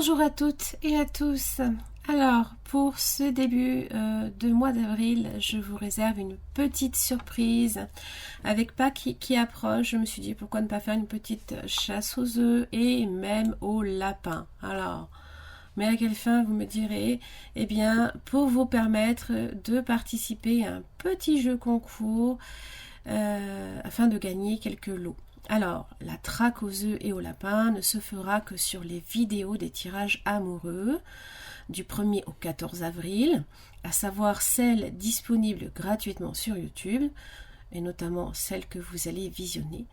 Bonjour à toutes et à tous. Alors, pour ce début de mois d'avril, je vous réserve une petite surprise avec Pâques qui approche. Je me suis dit pourquoi ne pas faire une petite chasse aux œufs et même aux lapins. Alors, mais à quelle fin vous me direz? Eh bien, pour vous permettre de participer à un petit jeu concours afin de gagner quelques lots. Alors, la traque aux œufs et aux lapins ne se fera que sur les vidéos des tirages amoureux du 1er au 14 avril, à savoir celles disponibles gratuitement sur YouTube, et notamment celles que vous allez visionner.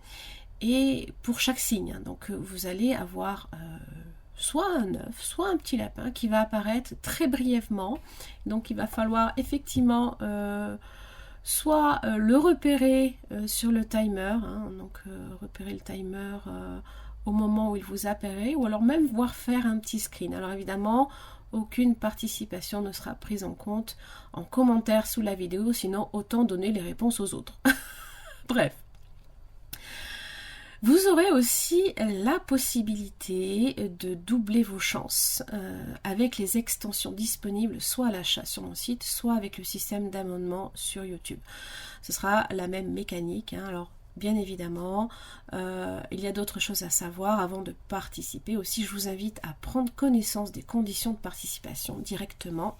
Et pour chaque signe, donc vous allez avoir soit un œuf, soit un petit lapin qui va apparaître très brièvement. Donc il va falloir effectivement soit le repérer sur le timer, donc repérer le timer au moment où il vous apparaît, ou alors même voir faire un petit screen. Alors évidemment, aucune participation ne sera prise en compte en commentaire sous la vidéo, sinon autant donner les réponses aux autres. Bref. Vous aurez aussi la possibilité de doubler vos chances avec les extensions disponibles soit à l'achat sur mon site, soit avec le système d'abonnement sur YouTube. Ce sera la même mécanique. Alors, bien évidemment, il y a d'autres choses à savoir avant de participer. Aussi, je vous invite à prendre connaissance des conditions de participation directement.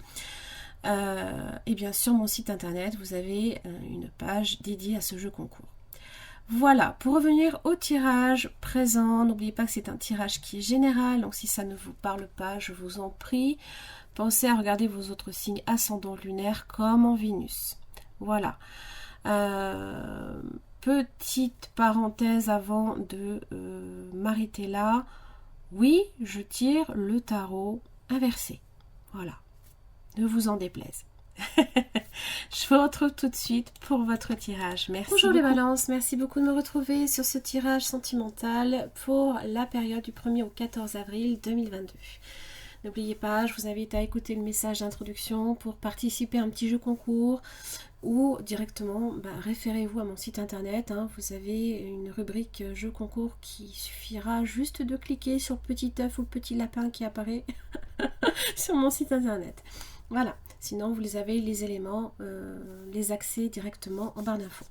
Et bien, sur mon site internet, vous avez une page dédiée à ce jeu concours. Voilà, pour revenir au tirage présent, n'oubliez pas que c'est un tirage qui est général, donc si ça ne vous parle pas, je vous en prie, pensez à regarder vos autres signes ascendants lunaires comme en Vénus. Voilà. Petite parenthèse avant de m'arrêter là. Oui, je tire le tarot inversé. Voilà. Ne vous en déplaise. Je vous retrouve tout de suite pour votre tirage. Merci. Bonjour les balances, merci beaucoup de me retrouver sur ce tirage sentimental pour la période du 1er au 14 avril 2022. N'oubliez pas, je vous invite à écouter le message d'introduction pour participer à un petit jeu concours ou directement référez-vous à mon site internet. Vous avez une rubrique jeu concours qui suffira juste de cliquer sur petit œuf ou petit lapin qui apparaît sur mon site internet. Voilà, sinon vous avez les éléments, les accès directement en barre d'infos.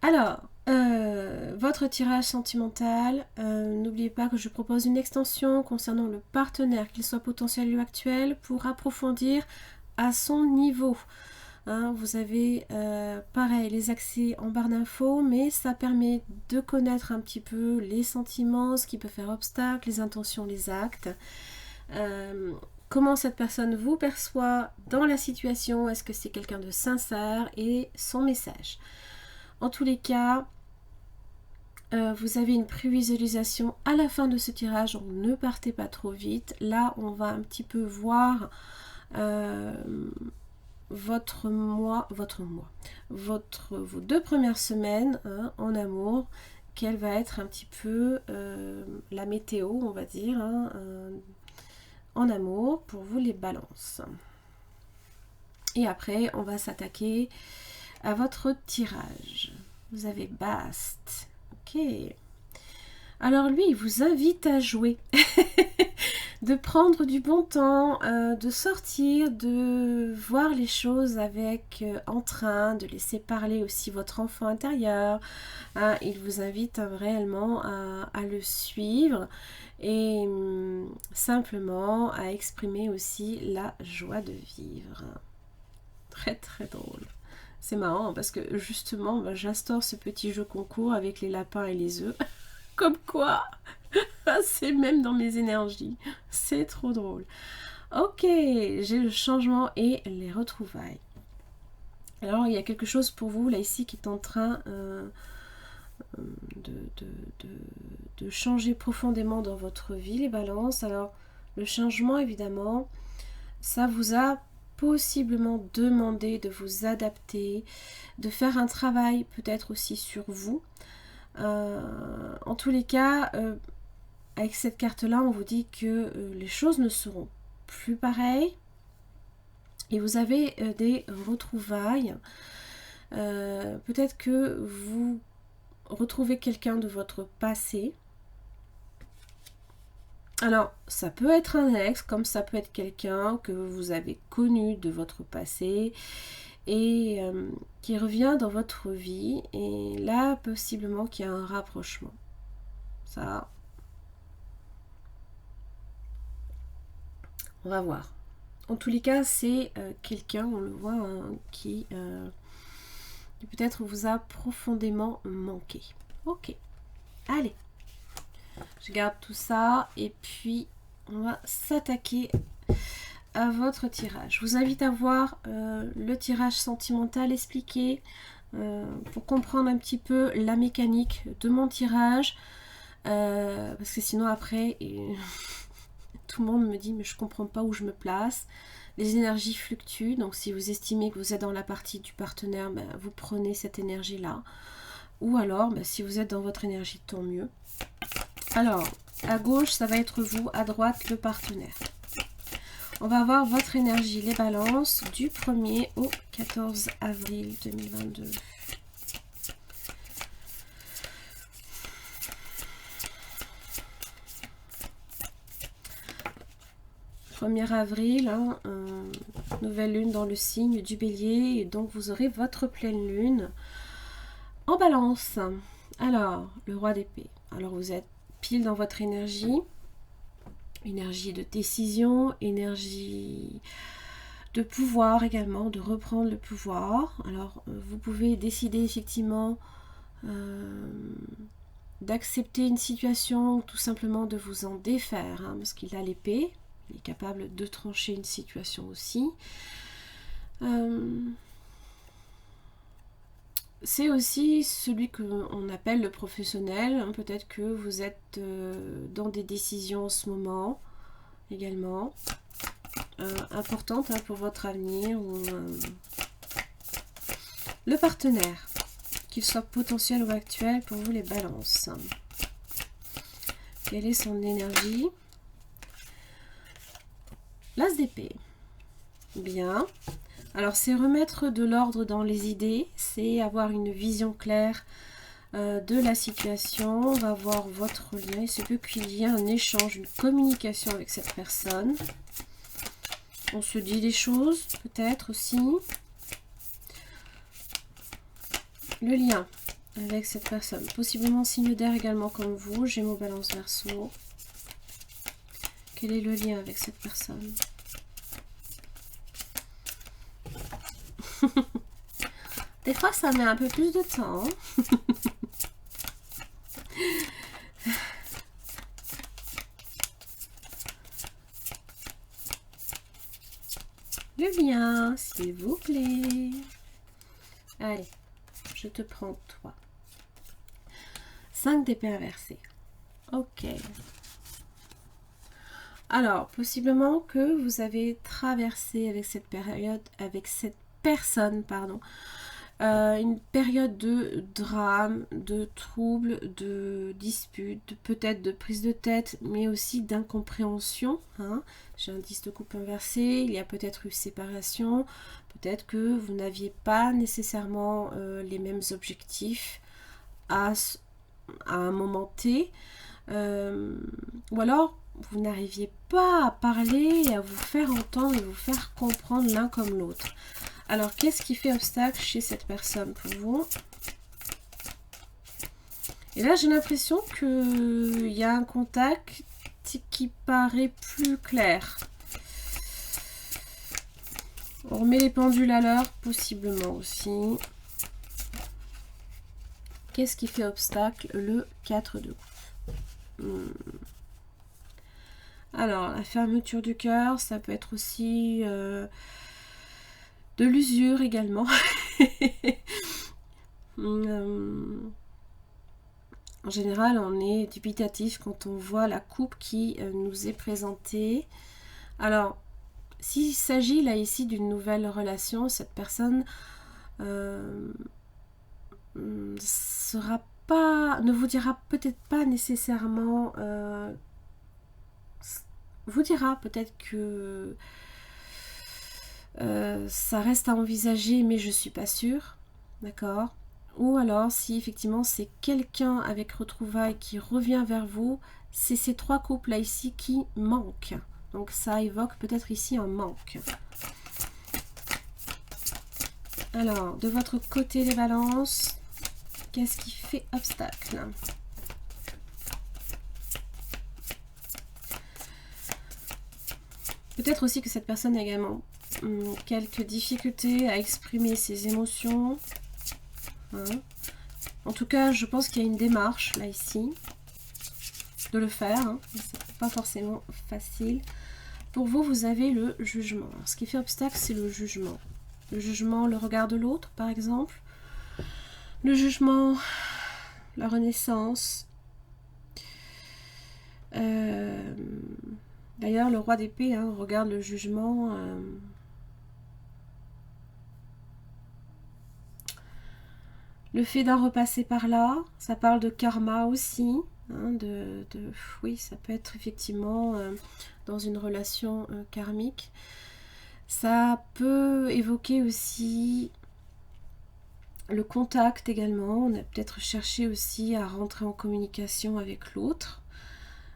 Alors, votre tirage sentimental, n'oubliez pas que je propose une extension concernant le partenaire, qu'il soit potentiel ou actuel, pour approfondir à son niveau. Vous avez pareil les accès en barre d'infos, mais ça permet de connaître un petit peu les sentiments, ce qui peut faire obstacle, les intentions, les actes. Comment cette personne vous perçoit dans la situation, est-ce que c'est quelqu'un de sincère et son message. En tous les cas, vous avez une prévisualisation à la fin de ce tirage, donc ne partez pas trop vite. Là, on va un petit peu voir vos 2 premières semaines en amour, quelle va être un petit peu la météo, on va dire, en amour pour vous les balances. Et après on va s'attaquer à votre tirage. Vous avez Bast. Ok. Alors lui il vous invite à jouer. De prendre du bon temps, de sortir, de voir les choses avec entrain, de laisser parler aussi votre enfant intérieur. Il vous invite réellement à le suivre et simplement à exprimer aussi la joie de vivre. Très très drôle. C'est marrant parce que justement j'instaure ce petit jeu concours avec les lapins et les œufs. Comme quoi c'est même dans mes énergies. C'est trop drôle. Ok, j'ai le changement et les retrouvailles. Alors il y a quelque chose pour vous là ici qui est en train de changer profondément dans votre vie, les balances. Alors le changement évidemment, ça vous a possiblement demandé de vous adapter, de faire un travail peut-être aussi sur vous. En tous les cas, avec cette carte-là, on vous dit que les choses ne seront plus pareilles et vous avez des retrouvailles. Peut-être que vous retrouvez quelqu'un de votre passé Alors, ça peut être un ex, comme ça peut être quelqu'un que vous avez connu de votre passé et qui revient dans votre vie. Et là, possiblement qu'il y a un rapprochement. Ça, on va voir. En tous les cas, c'est quelqu'un, on le voit, hein, qui peut-être vous a profondément manqué. Ok, allez. Je garde tout ça et puis on va s'attaquer à votre tirage. Je vous invite à voir le tirage sentimental expliqué pour comprendre un petit peu la mécanique de mon tirage. Parce que sinon après, tout le monde me dit mais je comprends pas où je me place. Les énergies fluctuent, donc si vous estimez que vous êtes dans la partie du partenaire, ben, vous prenez cette énergie-là. Ou alors, ben, si vous êtes dans votre énergie, tant mieux. Alors, à gauche, ça va être vous, à droite, le partenaire. On va voir votre énergie, les balances, du 1er au 14 avril 2022. « 1er avril, hein, nouvelle lune dans le signe du bélier, et donc vous aurez votre pleine lune en balance. Alors, le roi d'épée. Alors, vous êtes pile dans votre énergie de décision, énergie de pouvoir également, de reprendre le pouvoir. Alors, vous pouvez décider effectivement d'accepter une situation ou tout simplement de vous en défaire, hein, parce qu'il a l'épée. Il est capable de trancher une situation aussi. C'est aussi celui qu'on appelle le professionnel. Hein. Peut-être que vous êtes dans des décisions en ce moment également. Importantes, hein, pour votre avenir. Ou, le partenaire, qu'il soit potentiel ou actuel pour vous les balances. Quelle est son énergie? L'as d'épée. Bien. Alors, c'est remettre de l'ordre dans les idées. C'est avoir une vision claire de la situation. On va voir votre lien. Il se peut qu'il y ait un échange, une communication avec cette personne. On se dit des choses, peut-être aussi. Le lien avec cette personne. Possiblement signe d'air également comme vous. Gémeaux, Balance, Verseau. Quel est le lien avec cette personne? Des fois, ça met un peu plus de temps. Le lien, s'il vous plaît. Allez, je te prends toi. 5 d'épée inversée. Ok. Alors, possiblement que vous avez traversé avec cette période, avec cette personne, pardon, une période de drame, de troubles, de disputes, peut-être de prise de tête, mais aussi d'incompréhension. Hein. J'ai un 10 de coupe inversé, il y a peut-être eu séparation, peut-être que vous n'aviez pas nécessairement les mêmes objectifs à un moment T, ou alors vous n'arriviez pas à parler et à vous faire entendre et vous faire comprendre l'un comme l'autre. Alors, qu'est-ce qui fait obstacle chez cette personne pour vous? Et là, j'ai l'impression qu'il y a un contact qui paraît plus clair. On remet les pendules à l'heure, possiblement aussi. Qu'est-ce qui fait obstacle? Le 4 de coupe. Alors, la fermeture du cœur, ça peut être aussi de l'usure également. En général, on est dubitatif quand on voit la coupe qui nous est présentée. Alors, s'il s'agit là ici d'une nouvelle relation, cette personne ne vous dira peut-être pas nécessairement, vous dira peut-être que ça reste à envisager, mais je suis pas sûre, d'accord? Ou alors, si effectivement c'est quelqu'un avec retrouvailles qui revient vers vous, c'est ces 3 coupes là ici qui manquent. Donc ça évoque peut-être ici un manque. Alors, de votre côté les balances, qu'est-ce qui fait obstacle? Peut-être aussi que cette personne a également quelques difficultés à exprimer ses émotions. Hein. En tout cas, je pense qu'il y a une démarche là ici de le faire. Hein. C'est pas forcément facile. Pour vous, vous avez le jugement. Alors, ce qui fait obstacle, c'est le jugement. Le jugement, le regard de l'autre, par exemple. Le jugement, la renaissance. D'ailleurs, le roi d'épée regarde le jugement. Le fait d'en repasser par là, ça parle de karma aussi. Hein, oui, ça peut être effectivement dans une relation karmique. Ça peut évoquer aussi le contact également. On a peut-être cherché aussi à rentrer en communication avec l'autre.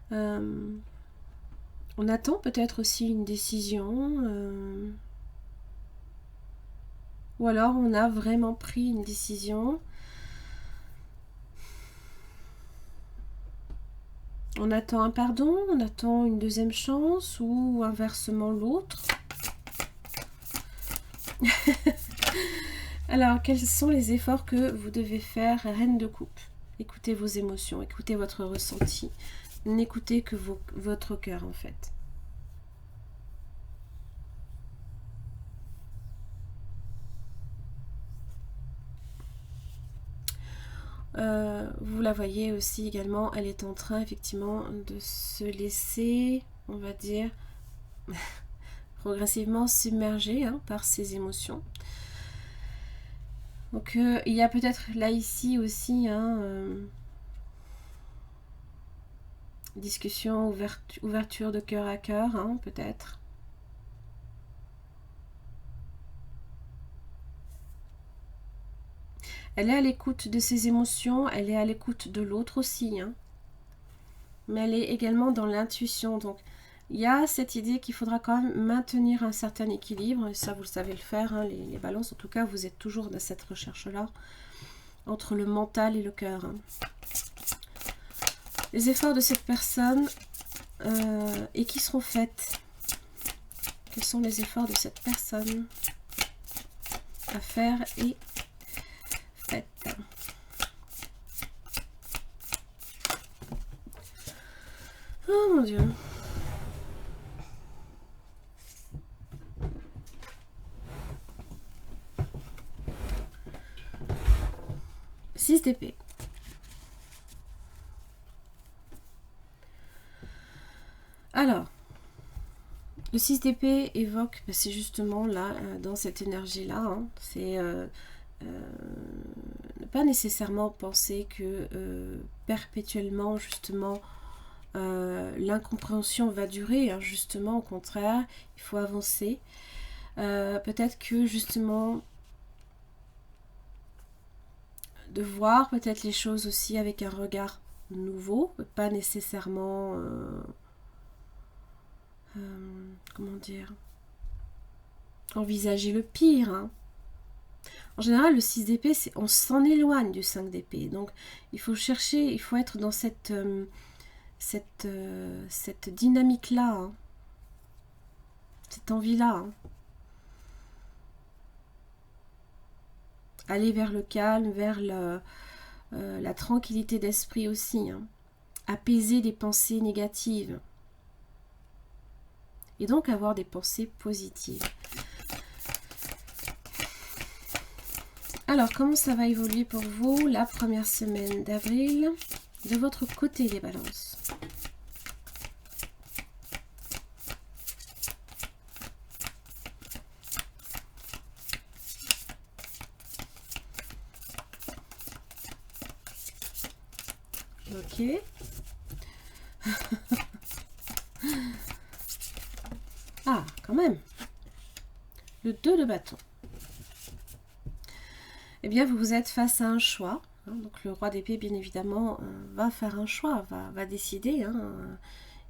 On attend peut-être aussi une décision. Ou alors on a vraiment pris une décision. On attend un pardon, on attend une deuxième chance ou inversement l'autre. Alors, quels sont les efforts que vous devez faire, Reine de coupe? Écoutez vos émotions, écoutez votre ressenti. N'écoutez que votre cœur, en fait. Vous la voyez aussi également, elle est en train effectivement de se laisser, on va dire, progressivement submerger par ses émotions. Donc il y a peut-être là ici aussi discussion, ouverture de cœur à cœur, peut-être. Elle est à l'écoute de ses émotions, elle est à l'écoute de l'autre aussi. Mais elle est également dans l'intuition. Donc, il y a cette idée qu'il faudra quand même maintenir un certain équilibre. Et ça, vous le savez le faire, les balances. En tout cas, vous êtes toujours dans cette recherche-là. Entre le mental et le cœur. Les efforts de cette personne et qui seront faits. Quels sont les efforts de cette personne à faire et faites. Oh mon Dieu. Six d'épée. Alors, le 6 d'épée évoque, c'est justement là, dans cette énergie-là, c'est ne pas nécessairement penser que perpétuellement, justement, l'incompréhension va durer, justement, au contraire, il faut avancer. Peut-être que, justement, de voir peut-être les choses aussi avec un regard nouveau, pas nécessairement... comment dire, envisager le pire. En général, le 6 d'épée, on s'en éloigne du 5 d'épée. Donc, il faut chercher, il faut être dans cette dynamique-là, cette envie-là. Aller vers le calme, vers la tranquillité d'esprit aussi. Apaiser les pensées négatives. Et donc avoir des pensées positives. Alors, comment ça va évoluer pour vous la première semaine d'avril? De votre côté, les balances. Ok. Ah, quand même. Le 2 de bâton. Eh bien, vous êtes face à un choix. Donc le roi d'épée, bien évidemment, va faire un choix, va décider.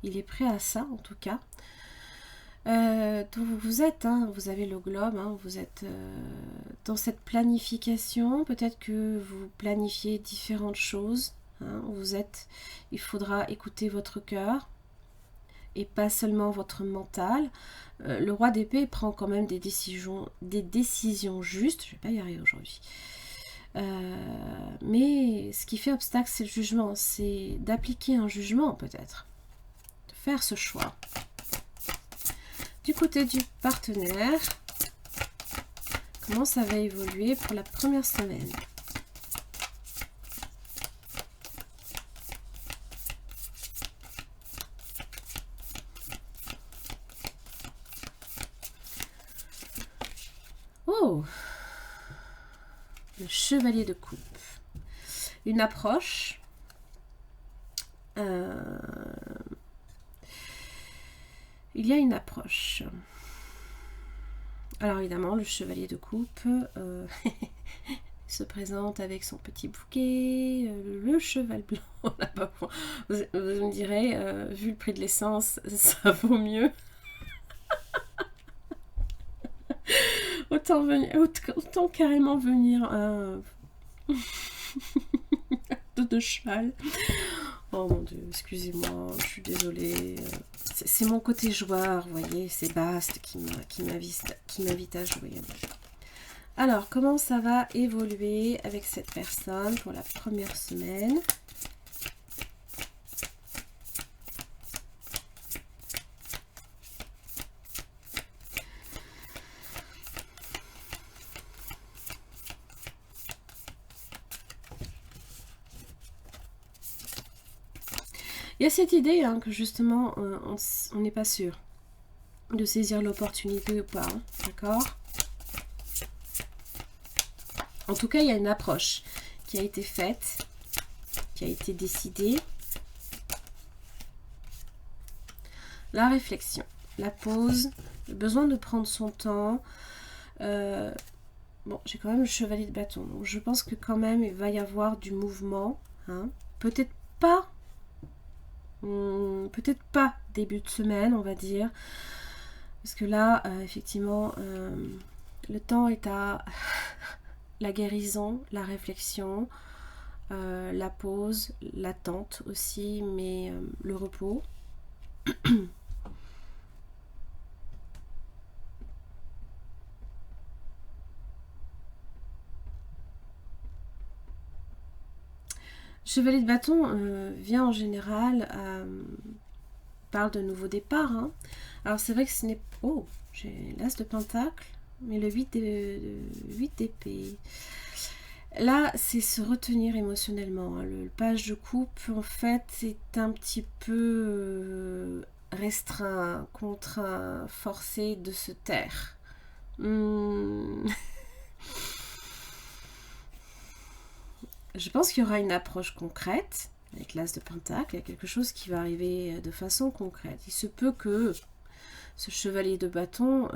Il est prêt à ça, en tout cas. Donc vous êtes, vous avez le globe, vous êtes dans cette planification. Peut-être que vous planifiez différentes choses. Il faudra écouter votre cœur et pas seulement votre mental. Le roi d'épée prend quand même des décisions justes. Je vais pas y arriver aujourd'hui. Mais ce qui fait obstacle, c'est le jugement. C'est d'appliquer un jugement, peut-être. De faire ce choix. Du côté du partenaire, comment ça va évoluer pour la première semaine? Oh! Le chevalier de coupe. Une approche. Il y a une approche. Alors évidemment, le chevalier de coupe se présente avec son petit bouquet, le cheval blanc. Vous me direz, vu le prix de l'essence, ça vaut mieux. autant carrément venir de cheval. Oh mon dieu, excusez-moi, je suis désolée. C'est mon côté joueur, vous voyez, c'est Bast qui m'invite à jouer. Alors, comment ça va évoluer avec cette personne pour la première semaine? Il y a cette idée que justement, on n'est pas sûr de saisir l'opportunité ou pas, d'accord? En tout cas, il y a une approche qui a été faite, qui a été décidée. La réflexion, la pause, le besoin de prendre son temps. Bon, j'ai quand même le chevalier de bâton, donc je pense que quand même, il va y avoir du mouvement. Peut-être pas début de semaine, on va dire, parce que là effectivement le temps est à la guérison, la réflexion, la pause, l'attente aussi, mais le repos. Chevalier de bâton vient en général, parle de nouveau départ. Alors c'est vrai que ce n'est... Oh, j'ai l'as de pentacle, mais le 8 d'épée. Là, c'est se retenir émotionnellement. Le page de coupe, en fait, c'est un petit peu restreint, contraint, forcé de se taire. Je pense qu'il y aura une approche concrète avec l'as de pentacle. Il y a quelque chose qui va arriver de façon concrète. Il se peut que ce chevalier de bâton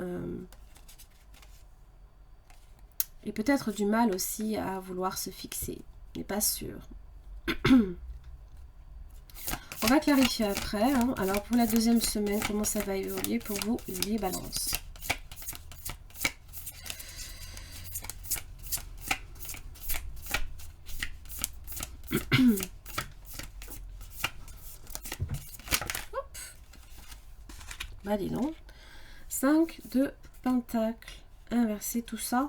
ait peut-être du mal aussi à vouloir se fixer. Il n'est pas sûr. On va clarifier après. Alors pour la deuxième semaine, comment ça va évoluer pour vous, les balances? Bah dis donc. 5 de pentacle. Inverser tout ça.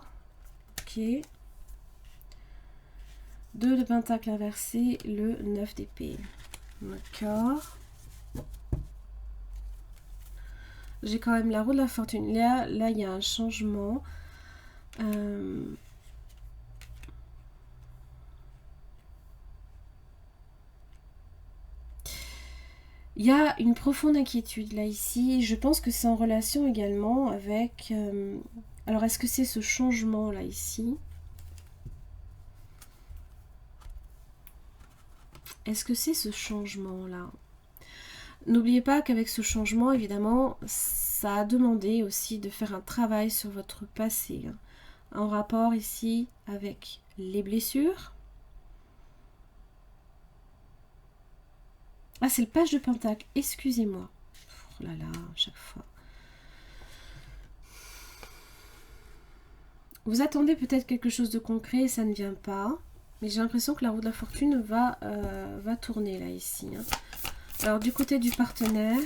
Ok. 2 de pentacle inversé. Le 9 d'épée. D'accord. J'ai quand même la roue de la fortune. Là il y a un changement. Il y a une profonde inquiétude là ici. Je pense que c'est en relation également avec... alors est-ce que c'est ce changement là ici? Est-ce que c'est ce changement là? N'oubliez pas qu'avec ce changement, évidemment, ça a demandé aussi de faire un travail sur votre passé. En rapport ici avec les blessures, Ah, c'est le page de Pentacle, excusez-moi. Oh là là, à chaque fois. Vous attendez peut-être quelque chose de concret et ça ne vient pas. Mais j'ai l'impression que la roue de la fortune va tourner là, ici. Hein. Alors, du côté du partenaire...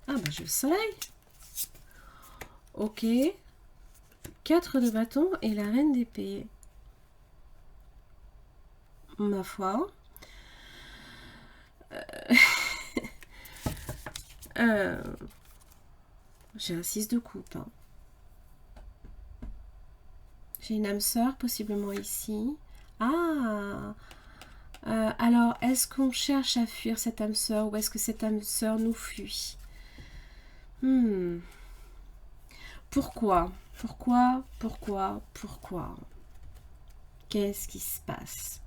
Ah, bah j'ai le soleil. Ok. 4 de bâton et la reine d'épée. Ma foi. J'ai un 6 de coupe. Hein. J'ai une âme sœur possiblement ici. Ah alors, est-ce qu'on cherche à fuir cette âme sœur ou est-ce que cette âme sœur nous fuit? Pourquoi? Pourquoi? Qu'est-ce qui se passe?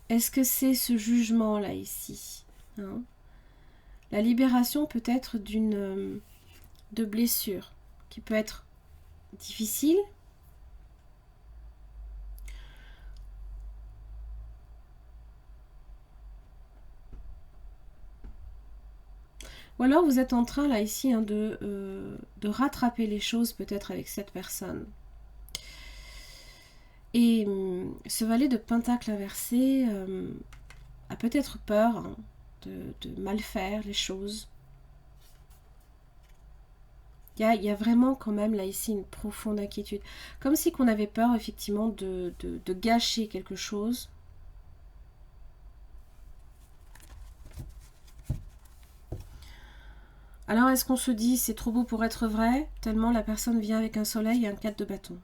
Est-ce que c'est ce jugement-là ici, hein? La libération peut être de blessure qui peut être difficile. Ou alors vous êtes en train là ici hein, de rattraper les choses peut-être avec cette personne. Et ce valet de pentacle inversé a peut-être peur hein, de mal faire les choses. Il y a vraiment quand même là ici une profonde inquiétude. Comme si qu'on avait peur effectivement de gâcher quelque chose. Alors est-ce qu'on se dit c'est trop beau pour être vrai, tellement la personne vient avec un soleil et un 4 de bâton.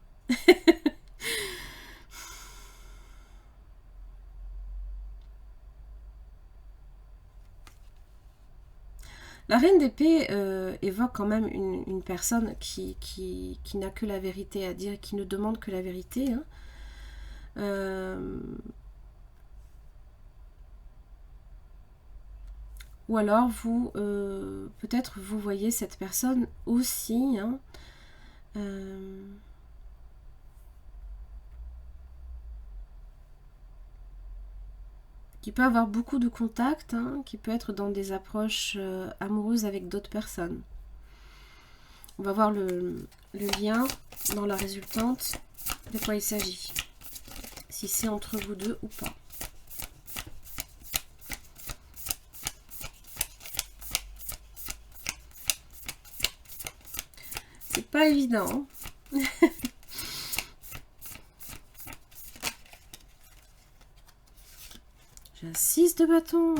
La reine d'épée évoque quand même une personne qui n'a que la vérité à dire, qui ne demande que la vérité. Hein. Ou alors vous, peut-être vous voyez cette personne aussi, hein, qui peut avoir beaucoup de contacts, hein, qui peut être dans des approches amoureuses avec d'autres personnes. On va voir le lien dans la résultante, de quoi il s'agit. Si c'est entre vous deux ou pas. C'est pas évident. Hein. J'ai un 6 de bâton.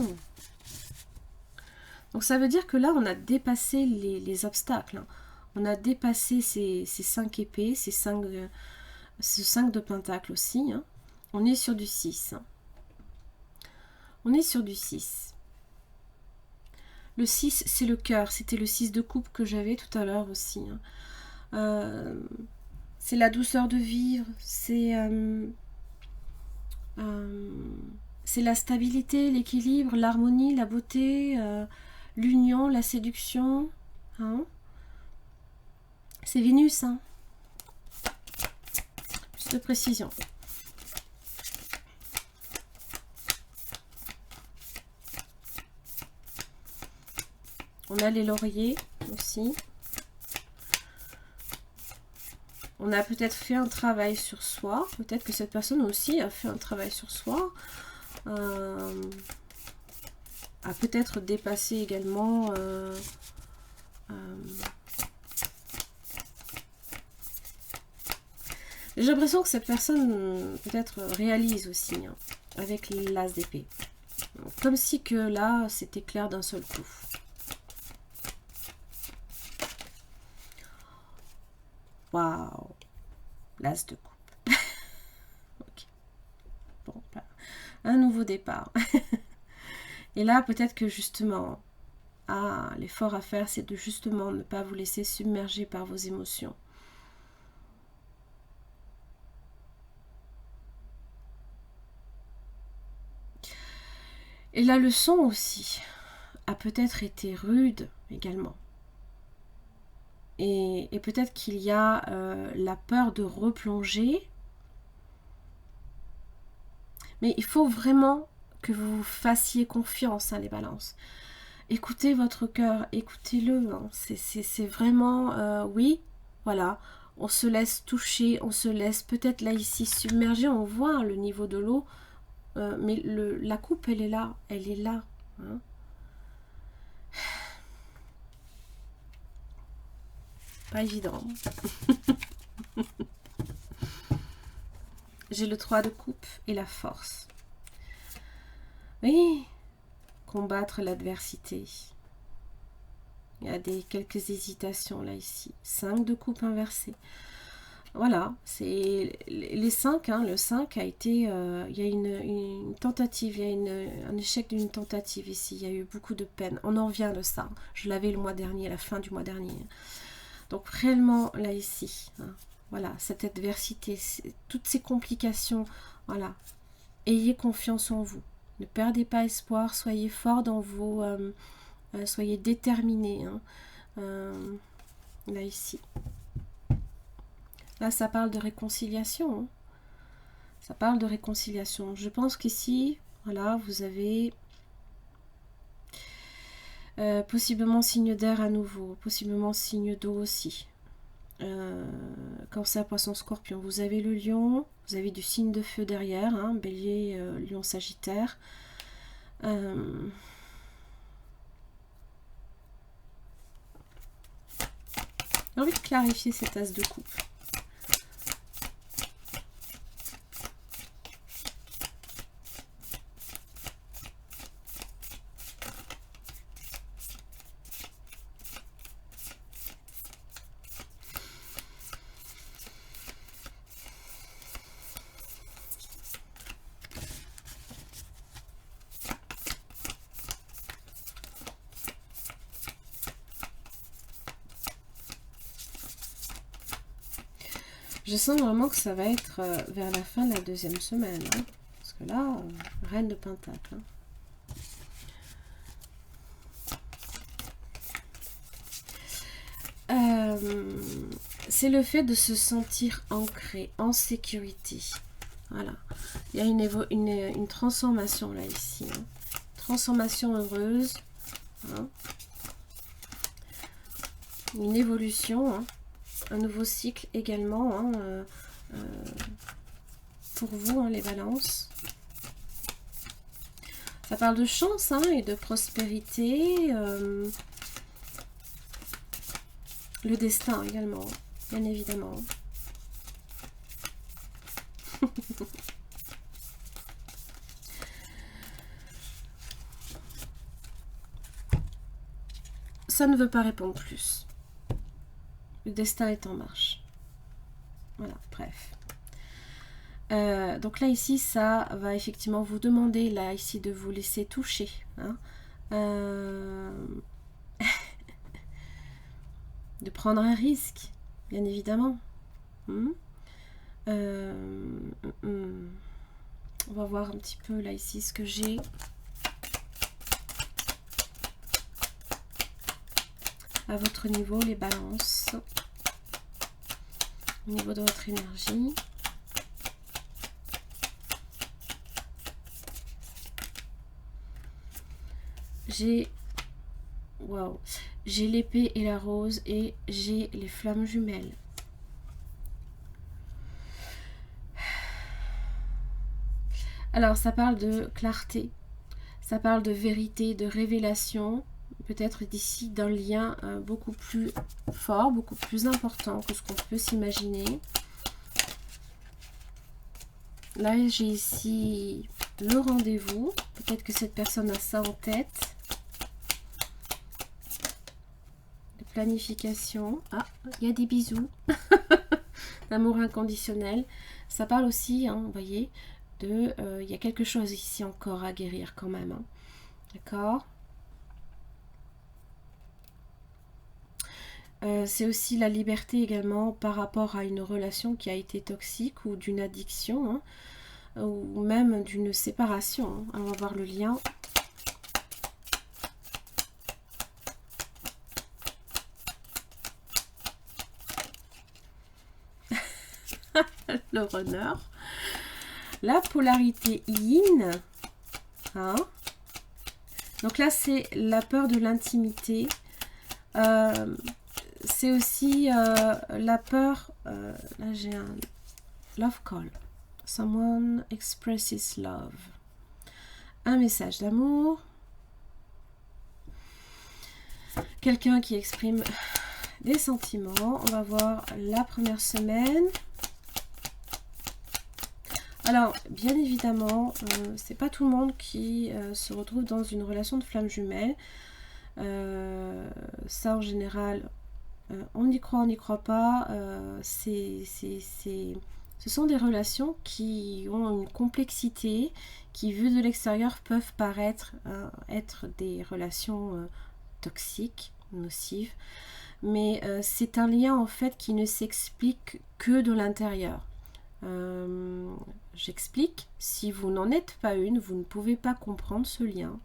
Donc ça veut dire que là, on a dépassé les obstacles. Hein. On a dépassé ces 5 épées, ce 5 de pentacle aussi. Hein. On est sur du 6. Hein. On est sur du 6. Le 6, c'est le cœur. C'était le 6 de coupe que j'avais tout à l'heure aussi. Hein. C'est la douceur de vivre. C'est la stabilité, l'équilibre, l'harmonie, la beauté, l'union, la séduction. Hein. C'est Vénus. Hein. Plus de précision. On a les lauriers aussi. On a peut-être fait un travail sur soi. Peut-être que cette personne aussi a fait un travail sur soi. A peut-être dépassé également j'ai l'impression que cette personne peut-être réalise aussi hein, avec l'as d'épée. Comme si que là, c'était clair d'un seul coup. Waouh, l'as de coupe. Okay. Bon, un nouveau départ. Et là, peut-être que justement, l'effort à faire, c'est de justement ne pas vous laisser submerger par vos émotions. Et la leçon aussi a peut-être été rude également. Et peut-être qu'il y a la peur de replonger. Mais il faut vraiment que vous fassiez confiance, hein, les balances. Écoutez votre cœur, écoutez-le. Hein. C'est vraiment, oui, voilà. On se laisse toucher, on se laisse peut-être là ici submerger. On voit, hein, le niveau de l'eau. Mais la coupe, elle est là. Elle est là. Hein. Pas évident. J'ai le 3 de coupe et la force. Oui, combattre l'adversité. Il y a quelques hésitations là ici. 5 de coupe inversée. Voilà, c'est les 5, hein, le 5 a été, il y a une tentative, il y a un échec d'une tentative ici, il y a eu beaucoup de peine. On en vient de ça, je l'avais le mois dernier, à la fin du mois dernier. Donc réellement là ici, hein, voilà, cette adversité, toutes ces complications, voilà, ayez confiance en vous. Ne perdez pas espoir, soyez fort dans vos, soyez déterminés, hein, là ici. Là, ça parle de réconciliation. Hein. Ça parle de réconciliation. Je pense qu'ici, voilà, vous avez possiblement signe d'air à nouveau, possiblement signe d'eau aussi. Cancer, poisson, scorpion. Vous avez le lion, vous avez du signe de feu derrière, hein, bélier, lion, sagittaire. J'ai envie de clarifier cet as de coupe. Je sens vraiment que ça va être vers la fin de la deuxième semaine. Hein, parce que là, reine de pentacle. Hein. C'est le fait de se sentir ancré, en sécurité. Voilà. Il y a une transformation là, ici. Hein. Transformation heureuse. Hein. Une évolution. Hein. Un nouveau cycle également hein, pour vous, hein, les balances. Ça parle de chance hein, et de prospérité. Le destin également, bien évidemment. Ça ne veut pas répondre plus. Le destin est en marche. Voilà, bref. Donc là, ici, ça va effectivement vous demander, là, ici, de vous laisser toucher. Hein. De prendre un risque, bien évidemment. On va voir un petit peu, là, ici, ce que j'ai. À votre niveau, les balances. Au niveau de votre énergie. J'ai l'épée et la rose et j'ai les flammes jumelles. Alors, ça parle de clarté, ça parle de vérité, de révélation, peut-être d'ici d'un lien beaucoup plus fort, beaucoup plus important que ce qu'on peut s'imaginer. Là, j'ai ici le rendez-vous. Peut-être que cette personne a ça en tête. De planification. Ah, il y a des bisous. L'amour inconditionnel. Ça parle aussi, hein, vous voyez, de... il y a quelque chose ici encore à guérir quand même. Hein. D'accord ? C'est aussi la liberté également par rapport à une relation qui a été toxique ou d'une addiction, hein, ou même d'une séparation. Hein. Alors, on va voir le lien. le runner. La polarité yin. Hein. Donc là, c'est la peur de l'intimité. C'est aussi la peur... là, j'ai un love call. Someone expresses love. Un message d'amour. Quelqu'un qui exprime des sentiments. On va voir la première semaine. Alors, bien évidemment, c'est pas tout le monde qui se retrouve dans une relation de flamme jumelle. Ça, en général, on y croit, on n'y croit pas. Ce sont des relations qui ont une complexité, qui, vues de l'extérieur, peuvent paraître être des relations toxiques, nocives. Mais c'est un lien, en fait, qui ne s'explique que de l'intérieur. J'explique, si vous n'en êtes pas une, vous ne pouvez pas comprendre ce lien.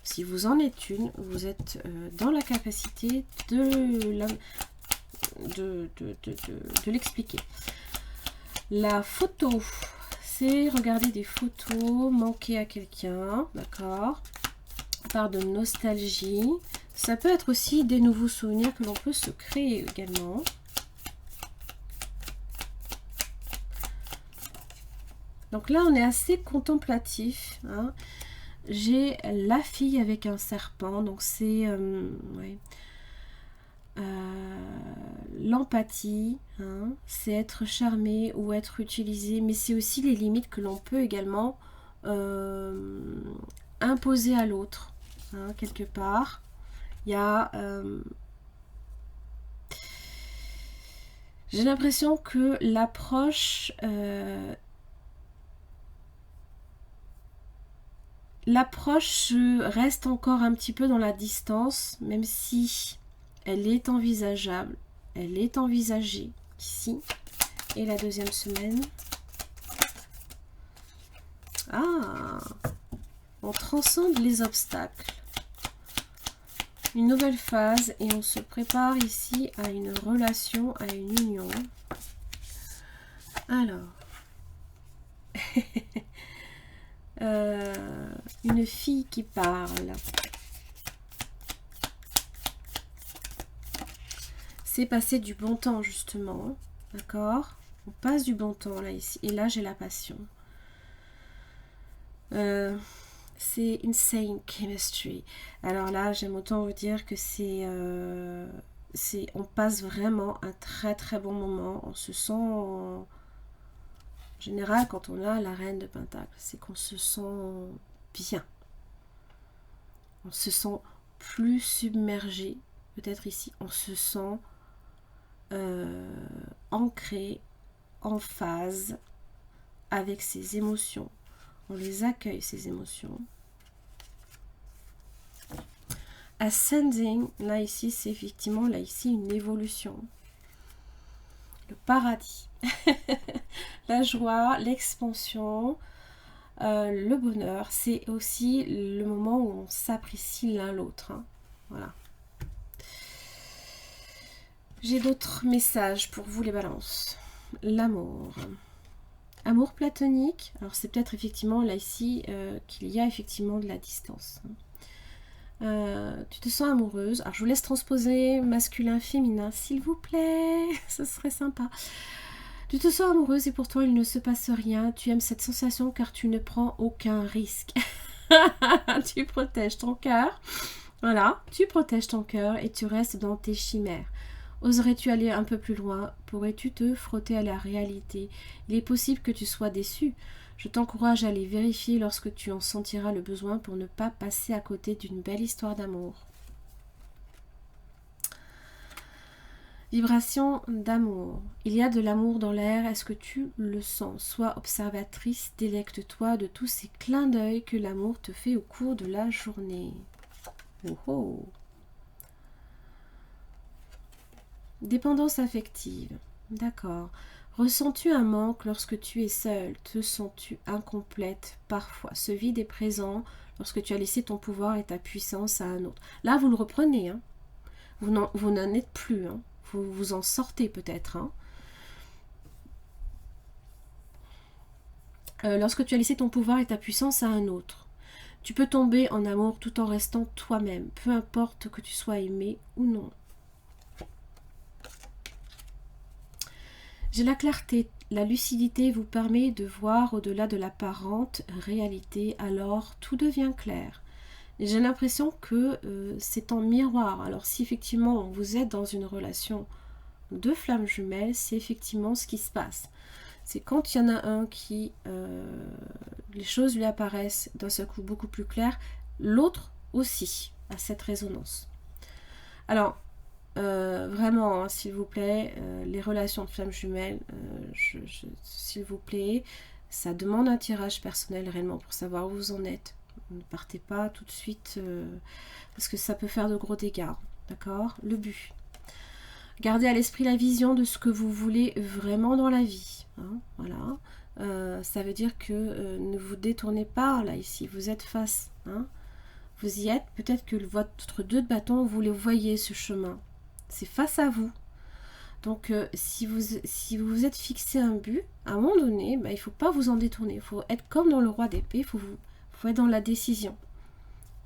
Si vous en êtes une, vous êtes dans la capacité de l'expliquer. La photo, c'est regarder des photos, manquer à quelqu'un, d'accord, part de nostalgie. Ça peut être aussi des nouveaux souvenirs que l'on peut se créer également. Donc là, on est assez contemplatif. Hein. J'ai la fille avec un serpent. Donc c'est l'empathie. Hein. C'est être charmé ou être utilisé. Mais c'est aussi les limites que l'on peut également imposer à l'autre. Hein, quelque part. Il y a... j'ai l'impression que l'approche... l'approche reste encore un petit peu dans la distance, même si elle est envisageable, elle est envisagée ici. Et la deuxième semaine. Ah, on transcende les obstacles. Une nouvelle phase et on se prépare ici à une relation, à une union. Alors... une fille qui parle. C'est passer du bon temps justement, d'accord. On passe du bon temps là ici et là j'ai la passion. C'est insane chemistry. Alors là j'aime autant vous dire que on passe vraiment un très très bon moment. On se sent en général, quand on a la reine de Pentacle, c'est qu'on se sent bien. On se sent plus submergé. Peut-être ici, on se sent ancré, en phase avec ses émotions. On les accueille, ces émotions. Ascending, là ici, c'est effectivement, là ici, une évolution. Le paradis. La joie, l'expansion, le bonheur, c'est aussi le moment où on s'apprécie l'un l'autre. Hein. Voilà. J'ai d'autres messages pour vous les balances. L'amour. Amour platonique. Alors c'est peut-être effectivement là ici qu'il y a effectivement de la distance. Tu te sens amoureuse. Alors je vous laisse transposer masculin, féminin, s'il vous plaît. Ce serait sympa. Tu te sens amoureuse et pourtant il ne se passe rien. Tu aimes cette sensation car tu ne prends aucun risque. Tu protèges ton cœur. Voilà, tu protèges ton cœur et tu restes dans tes chimères. Oserais-tu aller un peu plus loin? Pourrais-tu te frotter à la réalité? Il est possible que tu sois déçu. Je t'encourage à aller vérifier lorsque tu en sentiras le besoin pour ne pas passer à côté d'une belle histoire d'amour. Vibration d'amour. Il y a de l'amour dans l'air, est-ce que tu le sens? Sois observatrice, délecte-toi de tous ces clins d'œil que l'amour te fait au cours de la journée. Oh oh. Dépendance affective. D'accord. Ressens-tu un manque lorsque tu es seule? Te sens-tu incomplète parfois? Ce vide est présent lorsque tu as laissé ton pouvoir et ta puissance à un autre. Là, vous le reprenez. Hein. Vous n'en êtes plus. Hein. Vous en sortez peut-être. Hein. Lorsque tu as laissé ton pouvoir et ta puissance à un autre, tu peux tomber en amour tout en restant toi-même, peu importe que tu sois aimé ou non. J'ai la clarté, la lucidité vous permet de voir au-delà de l'apparente réalité, alors tout devient clair. J'ai l'impression que c'est en miroir. Alors si effectivement vous êtes dans une relation de flammes jumelles, c'est effectivement ce qui se passe. C'est quand il y en a un qui, les choses lui apparaissent d'un seul coup beaucoup plus claires, l'autre aussi a cette résonance. Alors, vraiment, hein, s'il vous plaît, les relations de flammes jumelles, s'il vous plaît, ça demande un tirage personnel réellement pour savoir où vous en êtes. Ne partez pas tout de suite, parce que ça peut faire de gros dégâts, d'accord? Le but. Gardez à l'esprit la vision de ce que vous voulez vraiment dans la vie. Hein, voilà. Ça veut dire que ne vous détournez pas là ici. Vous êtes face. Hein, vous y êtes. Peut-être que votre 2 de bâton, vous le voyez ce chemin. C'est face à vous. Donc si vous vous êtes fixé un but, à un moment donné, il ne faut pas vous en détourner. Il faut être comme dans le roi d'épée. Il faut être dans la décision.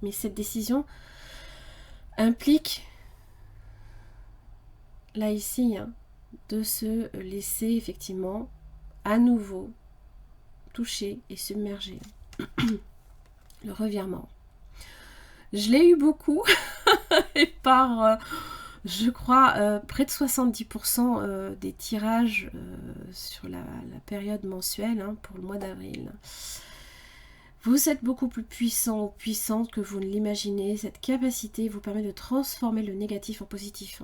Mais cette décision implique là ici, hein, de se laisser effectivement à nouveau toucher et submerger. Le revirement. Je l'ai eu beaucoup et par, je crois, près de 70% des tirages sur la période mensuelle, hein, pour le mois d'avril. Vous êtes beaucoup plus puissant ou puissante que vous ne l'imaginez. Cette capacité vous permet de transformer le négatif en positif.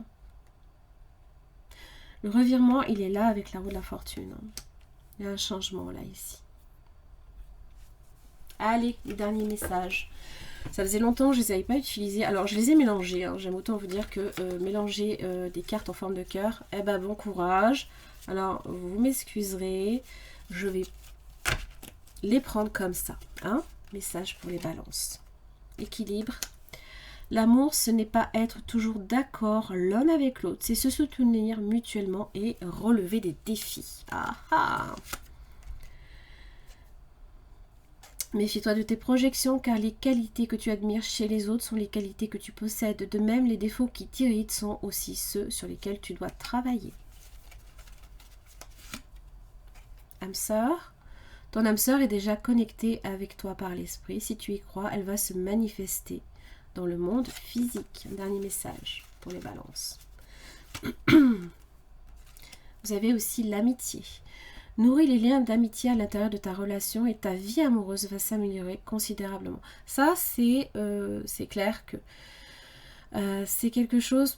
Le revirement, il est là avec la roue de la fortune. Il y a un changement là, ici. Allez, le dernier message. Ça faisait longtemps que je ne les avais pas utilisés. Alors, je les ai mélangés. Hein. J'aime autant vous dire que mélanger des cartes en forme de cœur, eh ben, bon courage. Alors, vous m'excuserez. Je vais les prendre comme ça. Hein. Message pour les balances. Équilibre. L'amour, ce n'est pas être toujours d'accord l'un avec l'autre, c'est se soutenir mutuellement et relever des défis. Ah ah. Méfie-toi de tes projections, car les qualités que tu admires chez les autres sont les qualités que tu possèdes. De même, les défauts qui t'irritent sont aussi ceux sur lesquels tu dois travailler. Âme sœur, ton âme sœur est déjà connectée avec toi par l'esprit. Si tu y crois, elle va se manifester dans le monde physique. Un dernier message pour les balances. Vous avez aussi l'amitié. Nourris les liens d'amitié à l'intérieur de ta relation et ta vie amoureuse va s'améliorer considérablement. Ça, c'est clair que c'est quelque chose...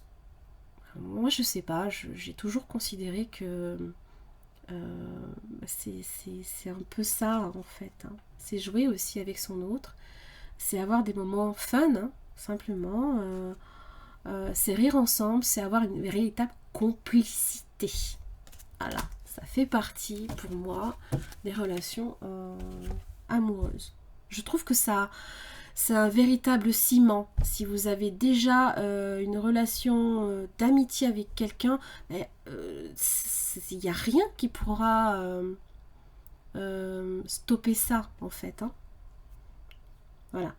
Moi, je sais pas, j'ai toujours considéré que c'est un peu ça, en fait. Hein. C'est jouer aussi avec son autre. C'est avoir des moments fun, hein, simplement. C'est rire ensemble, c'est avoir une véritable complicité. Voilà, ça fait partie pour moi des relations amoureuses. Je trouve que ça, c'est un véritable ciment. Si vous avez déjà une relation d'amitié avec quelqu'un, il n'y a rien qui pourra stopper ça, en fait. Hein. Voilà.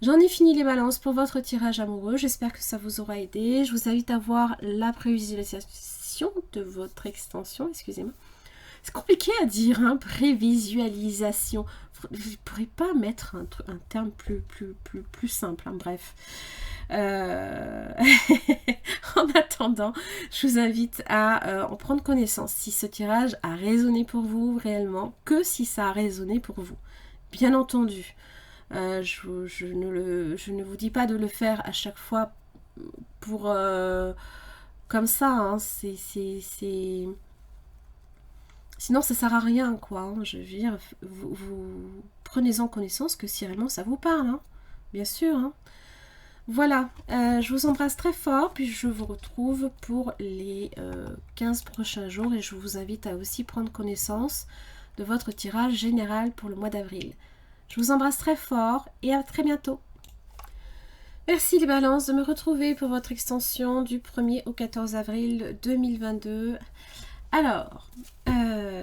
J'en ai fini les balances pour votre tirage amoureux. J'espère que ça vous aura aidé. Je vous invite à voir la prévisualisation de votre extension. Excusez-moi. C'est compliqué à dire, hein, prévisualisation. Vous ne pourrez pas mettre un terme plus simple. Hein, bref. En attendant, je vous invite à en prendre connaissance si ce tirage a résonné pour vous réellement, que si ça a résonné pour vous. Bien entendu. Je ne vous dis pas de le faire à chaque fois pour comme ça, hein, sinon ça sert à rien, quoi. Hein, je veux dire, vous prenez-en connaissance que si réellement ça vous parle, hein, bien sûr. Hein. Voilà, je vous embrasse très fort, puis je vous retrouve pour les 15 prochains jours et je vous invite à aussi prendre connaissance de votre tirage général pour le mois d'avril. Je vous embrasse très fort et à très bientôt. Merci les balances de me retrouver pour votre extension du 1er au 14 avril 2022. Alors,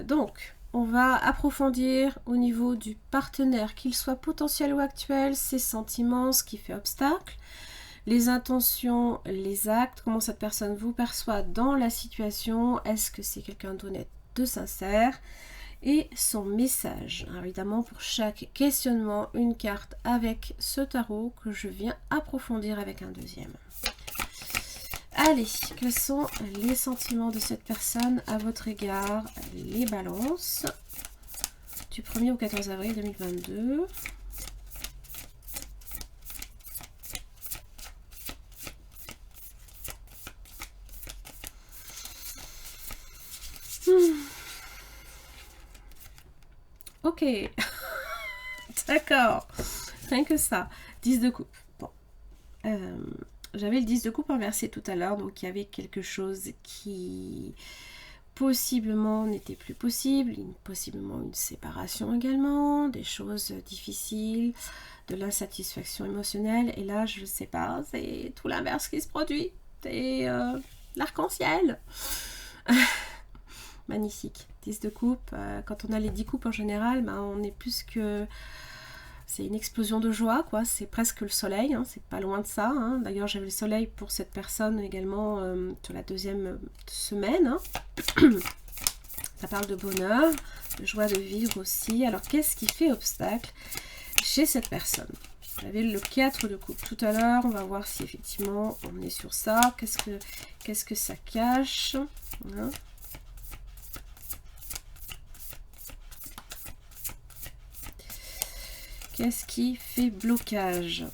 donc, on va approfondir au niveau du partenaire, qu'il soit potentiel ou actuel, ses sentiments, ce qui fait obstacle, les intentions, les actes, comment cette personne vous perçoit dans la situation, est-ce que c'est quelqu'un d'honnête, de sincère, et son message. Alors évidemment, pour chaque questionnement, une carte avec ce tarot que je viens approfondir avec un deuxième. Allez, quels sont les sentiments de cette personne à votre égard? Les balances du 1er au 14 avril 2022. Ok, d'accord, rien que ça. 10 de coupe. Bon. J'avais le 10 de coupe inversé tout à l'heure, donc il y avait quelque chose qui possiblement n'était plus possible, possiblement une séparation également, des choses difficiles, de l'insatisfaction émotionnelle, et là je ne sais pas, c'est tout l'inverse qui se produit, c'est l'arc-en-ciel. Magnifique, 10 de coupe, quand on a les 10 coupes en général, ben, on est plus que... C'est une explosion de joie, quoi. C'est presque le soleil, hein. C'est pas loin de ça. Hein. D'ailleurs, j'avais le soleil pour cette personne également sur la deuxième semaine. Hein. Ça parle de bonheur, de joie de vivre aussi. Alors, qu'est-ce qui fait obstacle chez cette personne? J'avais le 4 de coupe tout à l'heure. On va voir si effectivement on est sur ça. Qu'est-ce que ça cache, hein? Qu'est-ce qui fait blocage?